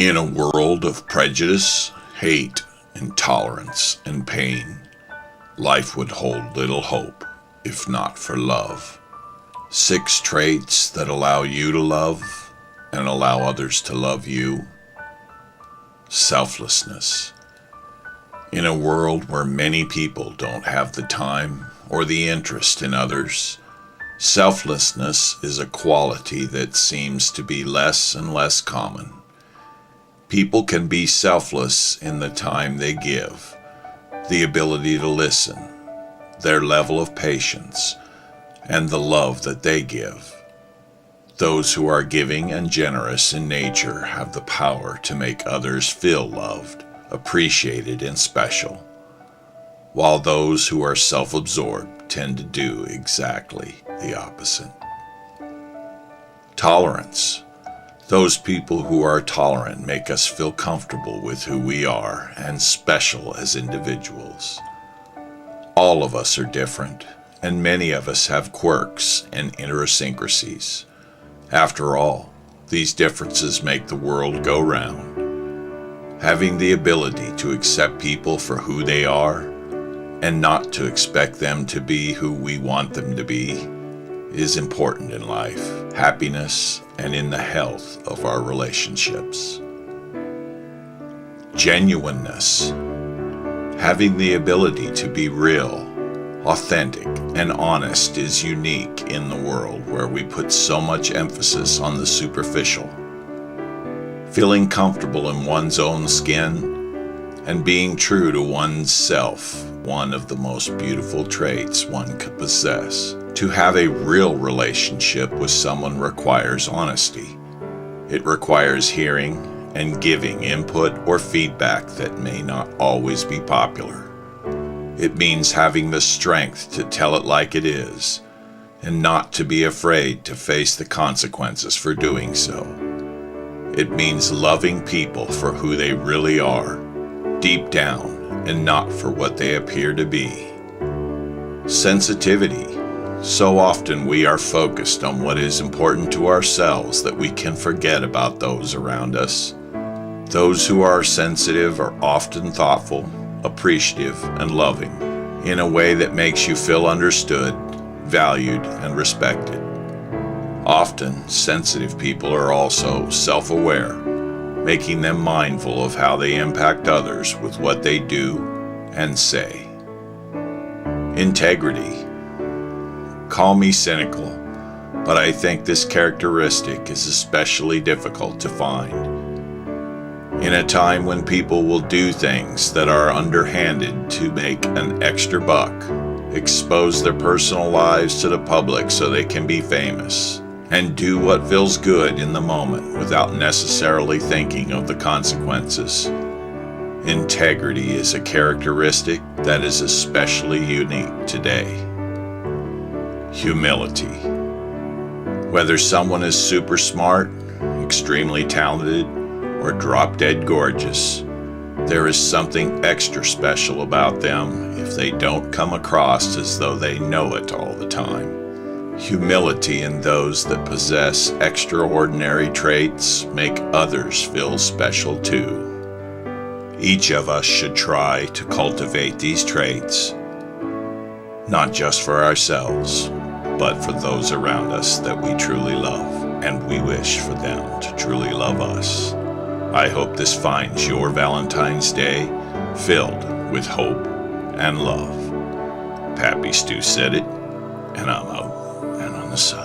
In a world of prejudice, hate, intolerance, and pain, life would hold little hope if not for love. 6 traits that allow you to love and allow others to love you. Selflessness. In a world where many people don't have the time or the interest in others, selflessness is a quality that seems to be less and less common. People can be selfless in the time they give, the ability to listen, their level of patience, and the love that they give. Those who are giving and generous in nature have the power to make others feel loved, appreciated, and special, while those who are self-absorbed tend to do exactly the opposite. Tolerance. Those people who are tolerant make us feel comfortable with who we are and special as individuals. All of us are different, and many of us have quirks and idiosyncrasies. After all, these differences make the world go round. Having the ability to accept people for who they are and not to expect them to be who we want them to be is important in life, happiness, and in the health of our relationships. Genuineness. Having the ability to be real, authentic, and honest is unique in the world where we put so much emphasis on the superficial. Feeling comfortable in one's own skin and being true to one's self, one of the most beautiful traits one could possess. To have a real relationship with someone requires honesty. It requires hearing and giving input or feedback that may not always be popular. It means having the strength to tell it like it is and not to be afraid to face the consequences for doing so. It means loving people for who they really are, deep down, and not for what they appear to be. Sensitivity. So often we are focused on what is important to ourselves that we can forget about those around us. Those who are sensitive are often thoughtful, appreciative, and loving in a way that makes you feel understood, valued, and respected. Often, sensitive people are also self-aware, making them mindful of how they impact others with what they do and say. Integrity. Call me cynical, but I think this characteristic is especially difficult to find. In a time when people will do things that are underhanded to make an extra buck, expose their personal lives to the public so they can be famous, and do what feels good in the moment without necessarily thinking of the consequences. Integrity is a characteristic that is especially unique today. Humility. Whether someone is super smart, extremely talented, or drop-dead gorgeous, there is something extra special about them if they don't come across as though they know it all the time. Humility in those that possess extraordinary traits make others feel special too. Each of us should try to cultivate these traits, not just for ourselves, but for those around us that we truly love, and we wish for them to truly love us. I hope this finds your Valentine's Day filled with hope and love. PappyStu said it, and I'm out and on the side.